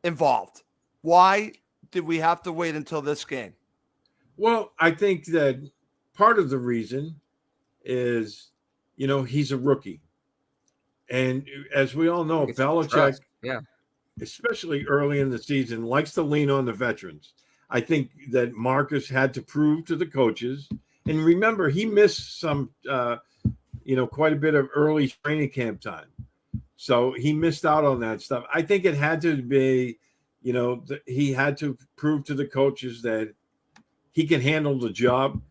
involved. Why did we have to wait until this game? Well, I think that part of the reason is, he's a rookie. And as we all know, Belichick, especially early in the season, likes to lean on the veterans. I think that Marcus had to prove to the coaches. And remember, he missed some quite a bit of early training camp time. So he missed out on that stuff. I think it had to be, he had to prove to the coaches that he can handle the job.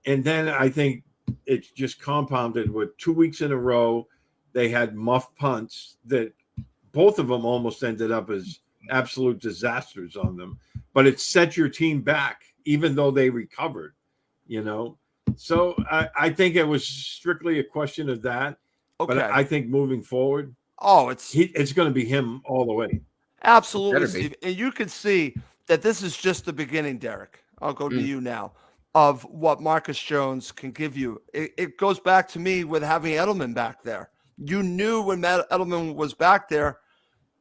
And then I think it's just compounded with 2 weeks in a row. They had muff punts that both of them almost ended up as absolute disasters on them, but it set your team back, even though they recovered, So I think it was strictly a question of that. Okay. But I think moving forward, it's going to be him all the way. Absolutely, Steve. And you can see that this is just the beginning, Derek. I'll go to you now, of what Marcus Jones can give you. It goes back to me with having Edelman back there. You knew when Edelman was back there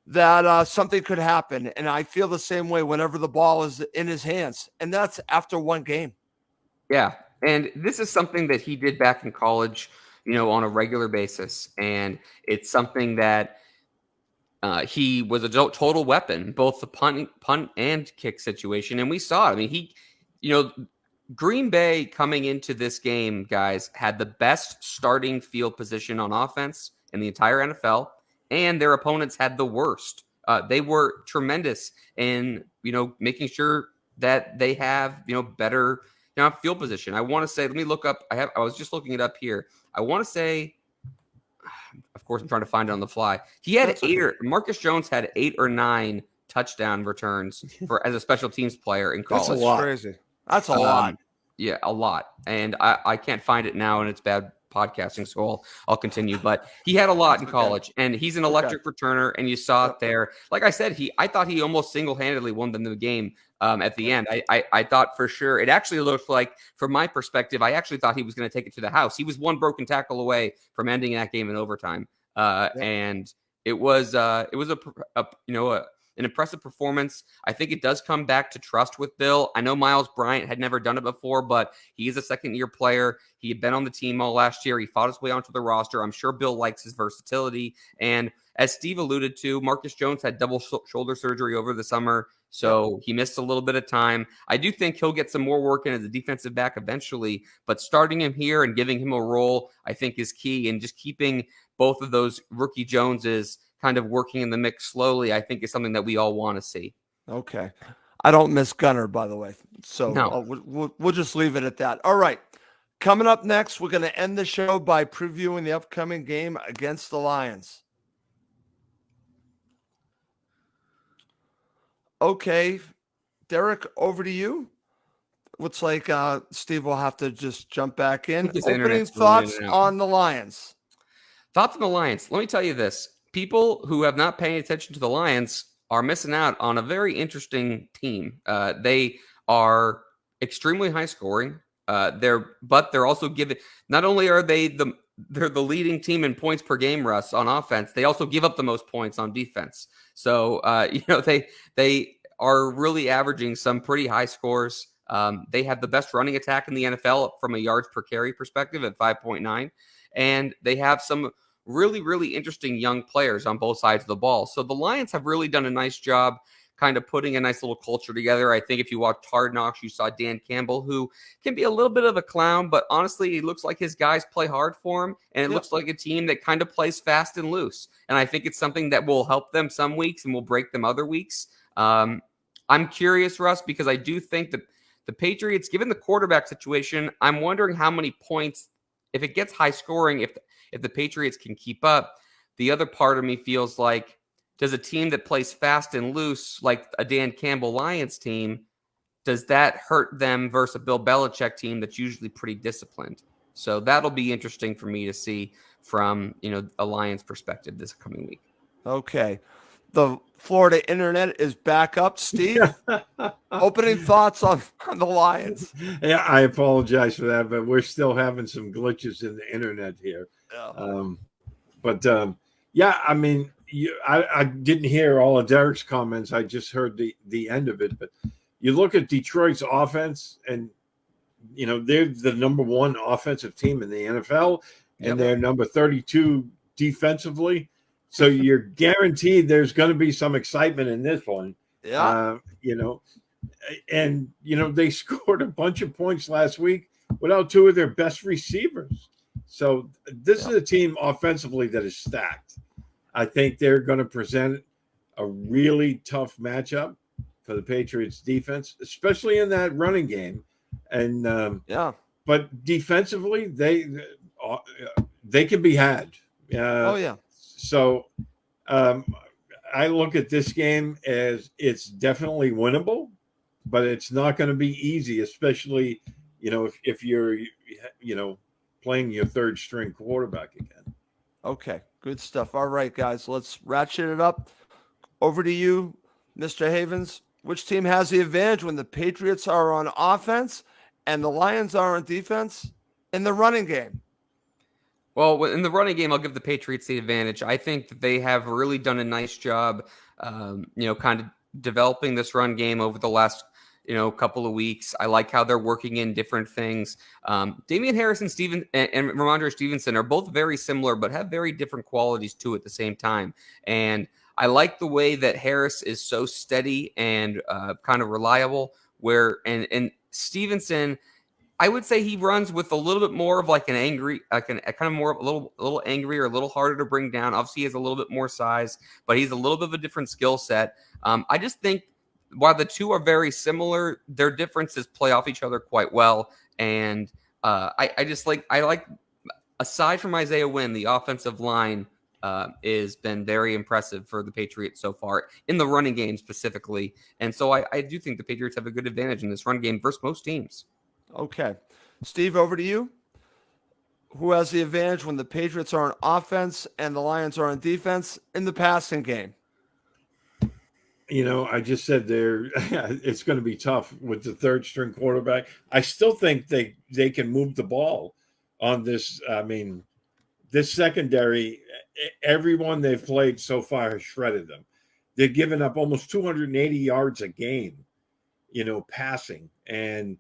that something could happen. And I feel the same way whenever the ball is in his hands. And that's after one game. Yeah. And this is something that he did back in college, on a regular basis. And it's something that he was a total weapon, both the punt and kick situation. And we saw it. I mean, Green Bay coming into this game, guys, had the best starting field position on offense in the entire NFL, and their opponents had the worst. They were tremendous in, making sure that they have, better, field position. I want to say, let me look up. I was just looking it up here. I want to say, of course, I'm trying to find it on the fly. He had Marcus Jones had 8 or 9 touchdown returns as a special teams player in college. That's a lot. Crazy. That's a lot. Yeah, a lot. And I can't find it now, and it's bad podcasting, so I'll continue. But he had a lot in college, and he's an electric returner, and you saw it there. Like I said, I thought he almost single-handedly won them the game at the end. I thought for sure. It actually looked like, from my perspective, I actually thought he was going to take it to the house. He was one broken tackle away from ending that game in overtime. And it was an impressive performance. I think it does come back to trust with Bill. I know Miles Bryant had never done it before, but he is a second-year player. He had been on the team all last year. He fought his way onto the roster. I'm sure Bill likes his versatility. And as Steve alluded to, Marcus Jones had double shoulder surgery over the summer, so he missed a little bit of time. I do think he'll get some more work in as a defensive back eventually, but starting him here and giving him a role, I think, is key. And just keeping both of those rookie Joneses kind of working in the mix slowly, I think, is something that we all want to see. Okay. I don't miss Gunner, by the way. So no. We'll just leave it at that. All right. Coming up next, we're going to end the show by previewing the upcoming game against the Lions. Okay. Derek, over to you. Looks like Steve will have to just jump back in. Opening thoughts on the Lions. Thoughts on the Lions. Let me tell you this. People who have not paid attention to the Lions are missing out on a very interesting team. They are extremely high scoring. They're also given. Not only are they're the leading team in points per game, Russ, on offense, they also give up the most points on defense. So they are really averaging some pretty high scores. They have the best running attack in the NFL from a yards per carry perspective at 5.9, and they have some really, really interesting young players on both sides of the ball. So the Lions have really done a nice job kind of putting a nice little culture together. I think if you watched Hard Knocks, you saw Dan Campbell, who can be a little bit of a clown, but honestly, it looks like his guys play hard for him, and it looks like a team that kind of plays fast and loose. And I think it's something that will help them some weeks and will break them other weeks. I'm curious, Russ, because I do think that the Patriots, given the quarterback situation, I'm wondering how many points, if it gets high scoring, if the Patriots can keep up. The other part of me feels like, does a team that plays fast and loose, like a Dan Campbell Lions team, does that hurt them versus a Bill Belichick team that's usually pretty disciplined? So that'll be interesting for me to see from, a Lions perspective this coming week. Okay. The Florida internet is back up. Steve, opening thoughts on the Lions. Yeah, I apologize for that, but we're still having some glitches in the internet here. I mean, I didn't hear all of Derek's comments. I just heard the end of it. But you look at Detroit's offense, and they're the number 1 offensive team in the NFL, and they're number 32 defensively. So you're guaranteed there's going to be some excitement in this one. Yeah. They scored a bunch of points last week without 2 of their best receivers. So this is a team offensively that is stacked. I think they're going to present a really tough matchup for the Patriots defense, especially in that running game. And but defensively, they can be had. Oh yeah. So um, I look at this game as it's definitely winnable, but it's not going to be easy, especially if you're playing your third string quarterback again. Okay, good stuff. All right, guys, let's ratchet it up. Over to you, Mr. Havens. Which team has the advantage when the Patriots are on offense and the Lions are on defense in the running game? Well, in the running game, I'll give the Patriots the advantage. I think that they have really done a nice job, kind of developing this run game over the last, couple of weeks. I like how they're working in different things. Damian Harris and Ramondre Stevenson are both very similar, but have very different qualities too at the same time. And I like the way that Harris is so steady and kind of reliable. And Stevenson, I would say he runs with a little bit more of like an angry, like a kind of more a little angry or a little harder to bring down. Obviously, he has a little bit more size, but he's a little bit of a different skill set. I just think while the two are very similar, their differences play off each other quite well. And I like aside from Isaiah Wynn, the offensive line has been very impressive for the Patriots so far in the running game specifically. And so I do think the Patriots have a good advantage in this run game versus most teams. Okay. Steve, over to you. Who has the advantage when the Patriots are on offense and the Lions are on defense in the passing game? I just said it's going to be tough with the third string quarterback. I still think they can move the ball on this. I mean, this secondary, everyone they've played so far has shredded them. They're giving up almost 280 yards a game, passing. And,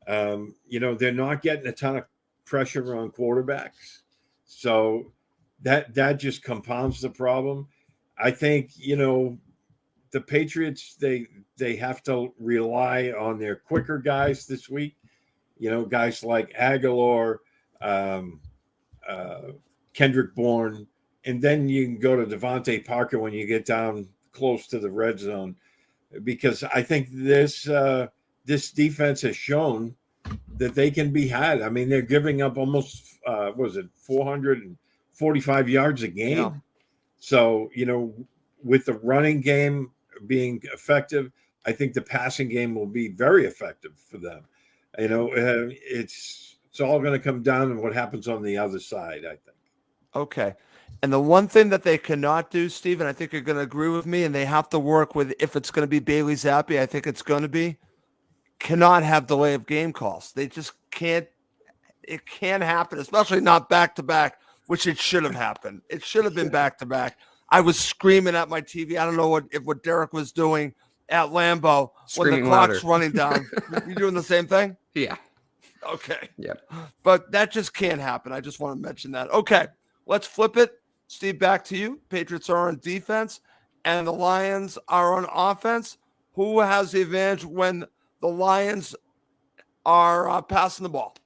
they're not getting a ton of pressure on quarterbacks. So that just compounds the problem. I think, the Patriots, they have to rely on their quicker guys this week. Guys like Aguilar, Kendrick Bourne, and then you can go to Devontae Parker when you get down close to the red zone, because I think this defense has shown that they can be had. I mean, they're giving up almost 445 yards a game. Yeah. So, with the running game being effective, I think the passing game will be very effective for them. It's all going to come down to what happens on the other side, I think. Okay. And the one thing that they cannot do, Stephen, I think you're going to agree with me, and they have to work with, if it's going to be Bailey Zappi, I think it's going to be, cannot have delay of game calls. They just can't. It can't happen, especially not back-to-back, which it should have happened. It should have been back-to-back. I was screaming at my TV. I don't know what Derek was doing at Lambeau when the clock's running down. You doing the same thing? Yeah. Okay. Yep. But that just can't happen. I just want to mention that. Okay. Let's flip it. Steve, back to you. Patriots are on defense and the Lions are on offense. Who has the advantage when the Lions are passing the ball?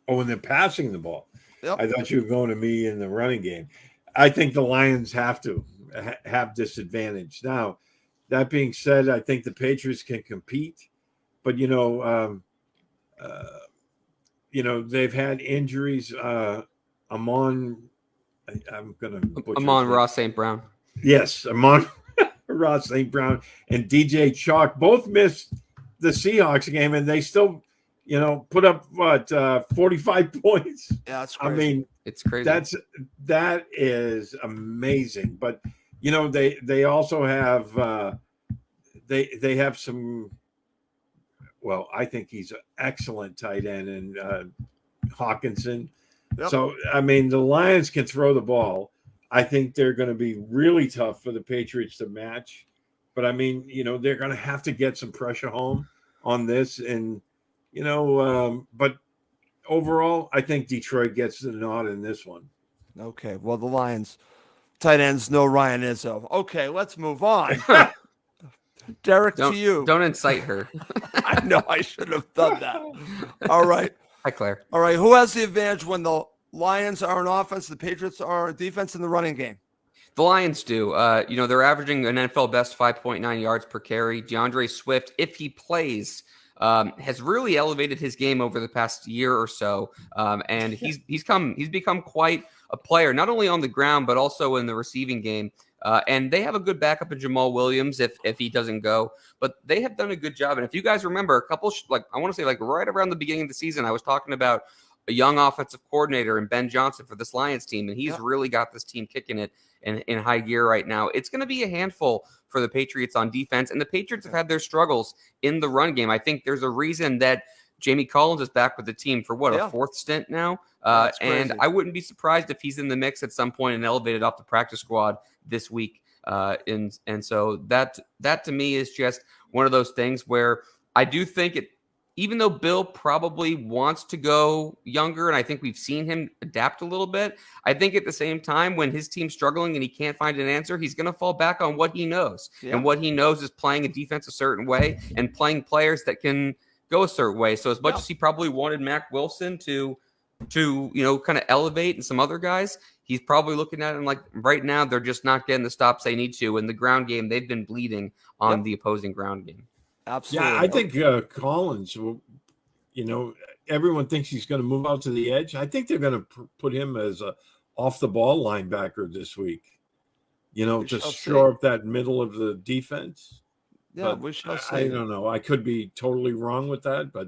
Oh, when they're passing the ball. Yep. I thought you were going to me in the running game. I think the Lions have to have this advantage. Now, that being said, I think the Patriots can compete, but they've had injuries. Amon Ross St. Brown. Yes, Amon Ross St. Brown and DJ Chalk both missed the Seahawks game, and they still put up 45 points. Yeah, that's crazy. I mean, it's crazy. That is amazing. But they also have they have some. Well, I think he's an excellent tight end, and Hawkinson. Yep. So I mean, the Lions can throw the ball. I think they're going to be really tough for the Patriots to match. But I mean, they're going to have to get some pressure home on this, and. But overall, I think Detroit gets the nod in this one. Okay. Well, the Lions tight ends, no Ryan Izzo. Okay, let's move on. Derek, to you. Don't incite her. I know I should have done that. All right. Hi, Claire. All right. Who has the advantage when the Lions are on offense, the Patriots are on defense in the running game? The Lions do. They're averaging an NFL best 5.9 yards per carry. DeAndre Swift, if he plays, has really elevated his game over the past year or so, and he's become quite a player, not only on the ground but also in the receiving game. And they have a good backup in Jamal Williams if he doesn't go, but they have done a good job. And if you guys remember, a couple I want to say right around the beginning of the season, I was talking about a young offensive coordinator in Ben Johnson for this Lions team, and he's really got this team kicking it in high gear right now. It's going to be a handful for the Patriots on defense, and the Patriots have had their struggles in the run game. I think there's a reason that Jamie Collins is back with the team for a fourth stint now. And I wouldn't be surprised if he's in the mix at some point and elevated off the practice squad this week. And so that to me is just one of those things where I do think even though Bill probably wants to go younger, and I think we've seen him adapt a little bit, I think at the same time, when his team's struggling and he can't find an answer, he's going to fall back on what he knows. Yeah. And what he knows is playing a defense a certain way and playing players that can go a certain way. So as much as he probably wanted Mac Wilson to kind of elevate and some other guys, he's probably looking at it and like right now they're just not getting the stops they need to. In the ground game, they've been bleeding on the opposing ground game. Absolutely. Yeah, I think Collins will, everyone thinks he's going to move out to the edge. I think they're going to put him as a off the ball linebacker this week, to shore up that middle of the defense. Yeah, but we shall see. I don't know. I could be totally wrong with that, but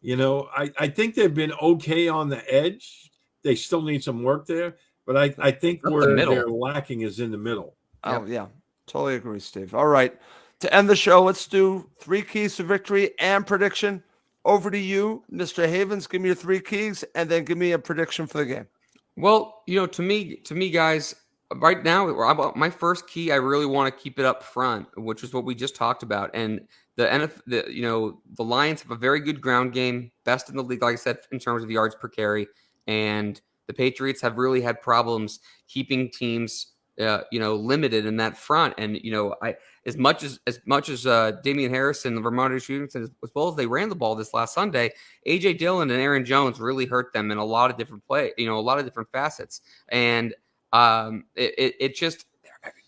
I think they've been okay on the edge. They still need some work there, but I think where they're lacking is in the middle. Oh, yeah. Totally agree, Steve. All right. To end the show, let's do 3 keys to victory and prediction. Over to you, Mr. Havens. Give me your 3 keys and then give me a prediction for the game. Well, to me, guys, right now, my first key, I really want to keep it up front, which is what we just talked about. And the Lions have a very good ground game, best in the league, like I said, in terms of yards per carry. And the Patriots have really had problems keeping teams, limited in that front. And as much as Damian Harrison and Ramondre Stevenson, as well as they ran the ball this last Sunday, AJ Dillon and Aaron Jones really hurt them in a lot of different a lot of different facets. And it just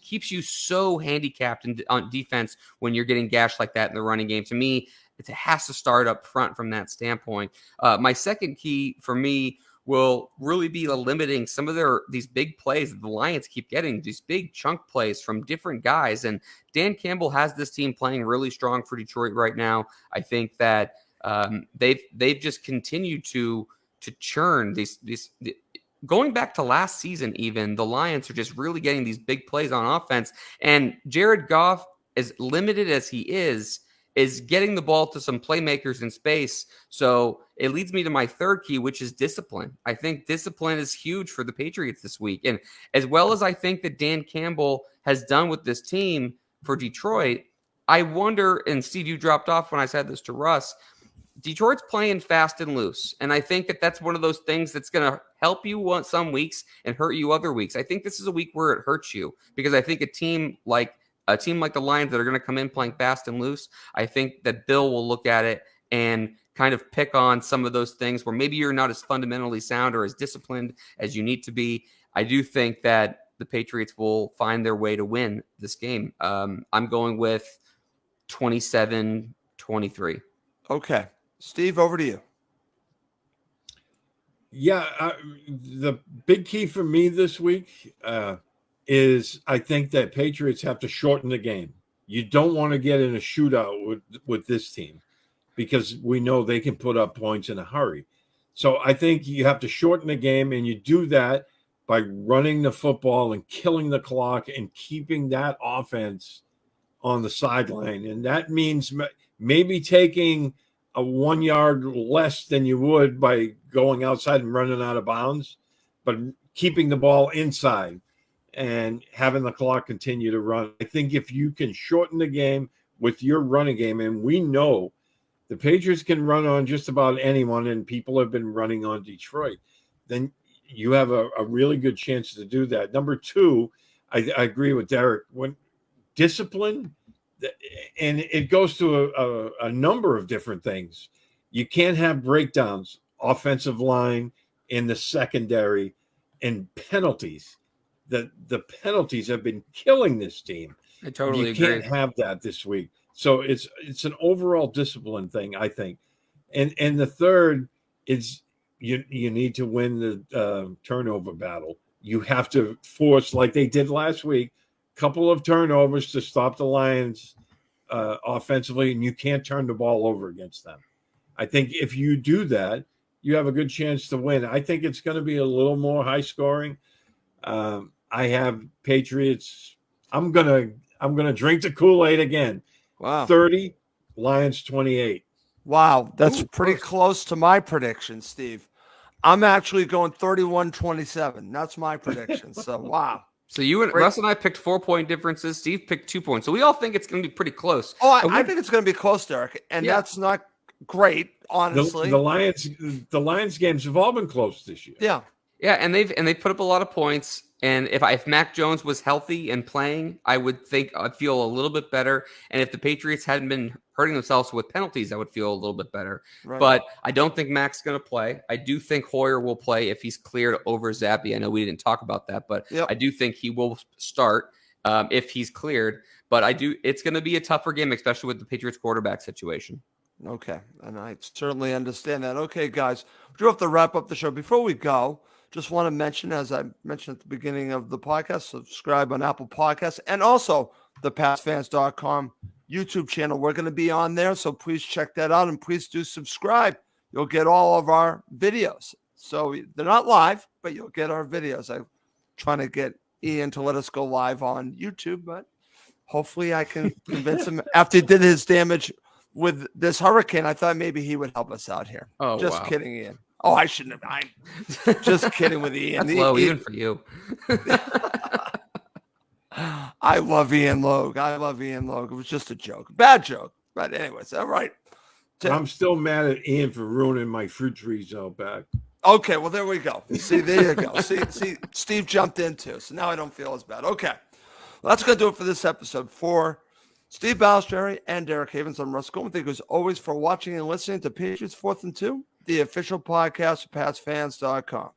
keeps you so handicapped on defense when you're getting gashed like that in the running game. To me, it has to start up front from that standpoint. My second key for me will really be limiting some of these big plays that the Lions keep getting, these big chunk plays from different guys. And Dan Campbell has this team playing really strong for Detroit right now. I think that they've just continued to churn these going back to last season. Even the Lions are just really getting these big plays on offense. And Jared Goff, as limited as he is getting the ball to some playmakers in space. So it leads me to my third key, which is discipline. I think discipline is huge for the Patriots this week. And as well as I think that Dan Campbell has done with this team for Detroit, I wonder, and Steve, you dropped off when I said this to Russ, Detroit's playing fast and loose. And I think that that's one of those things that's going to help you some weeks and hurt you other weeks. I think this is a week where it hurts you because I think a team like the Lions that are going to come in playing fast and loose, I think that Bill will look at it and kind of pick on some of those things where maybe you're not as fundamentally sound or as disciplined as you need to be. I do think that the Patriots will find their way to win this game. I'm going with 27-23. Okay. Steve, over to you. Yeah, the big key for me this week is I think that Patriots have to shorten the game. You don't want to get in a shootout with this team because we know they can put up points in a hurry. So I think you have to shorten the game, and you do that by running the football and killing the clock and keeping that offense on the sideline. And that means maybe taking a 1 yard less than you would by going outside and running out of bounds, but keeping the ball inside and having the clock continue to run. I think if you can shorten the game with your running game, and we know the Patriots can run on just about anyone, and people have been running on Detroit, then you have a really good chance to do that. Number two, I agree with Derek. When discipline, and it goes to a number of different things. You can't have breakdowns, offensive line, in the secondary, and penalties. The penalties have been killing this team. I totally You can't agree. have that this week. So it's an overall discipline thing, I think. And the third is you need to win the turnover battle. You have to force, like they did last week, a couple of turnovers to stop the Lions offensively, and you can't turn the ball over against them. I think if you do that, you have a good chance to win. I think it's going to be a little more high scoring. I have Patriots. I'm gonna drink the Kool-Aid again. Wow. 30, Lions 28. Wow. That's Ooh, pretty close to my prediction, Steve. I'm actually going 31-27. That's my prediction. So, wow. So you and Great. Russ and I picked 4-point differences. Steve picked 2 points. So we all think it's going to be pretty close. Oh, I think it's going to be close, Derek. And Yeah. that's not great, honestly. The Lions games have all been close this year. Yeah. Yeah, and they've put up a lot of points. And if Mac Jones was healthy and playing, I'd feel a little bit better. And if the Patriots hadn't been hurting themselves with penalties, I would feel a little bit better. Right. But I don't think Mac's going to play. I do think Hoyer will play if he's cleared over Zappy. I know we didn't talk about that, but Yep. I do think he will start if he's cleared. But it's going to be a tougher game, especially with the Patriots quarterback situation. Okay. And I certainly understand that. Okay, guys, we do have to wrap up the show. Before we go, just want to mention, as I mentioned at the beginning of the podcast, subscribe on Apple Podcasts and also the PatsFans.com YouTube channel. We're going to be on there, so please check that out and please do subscribe. You'll get all of our videos. So they're not live, but you'll get our videos. I'm trying to get Ian to let us go live on YouTube, but hopefully I can convince him. After he did his damage with this hurricane, I thought maybe he would help us out here. Oh, just wow. kidding, Ian. Oh, I shouldn't have. I'm just kidding with Ian. That's low, even for you. I love Ian Logue. It was just a joke. Bad joke. But anyways, all right. I'm still mad at Ian for ruining my fruit trees out back. Okay, well, there we go. See, there you go. See, Steve jumped in too, so now I don't feel as bad. Okay. Well, that's going to do it for this episode. For Steve Balestrieri and Derek Havens, I'm Russ Goldman. Thank you as always for watching and listening to Patriots 4th and 2, the official podcast of PatsFans.com.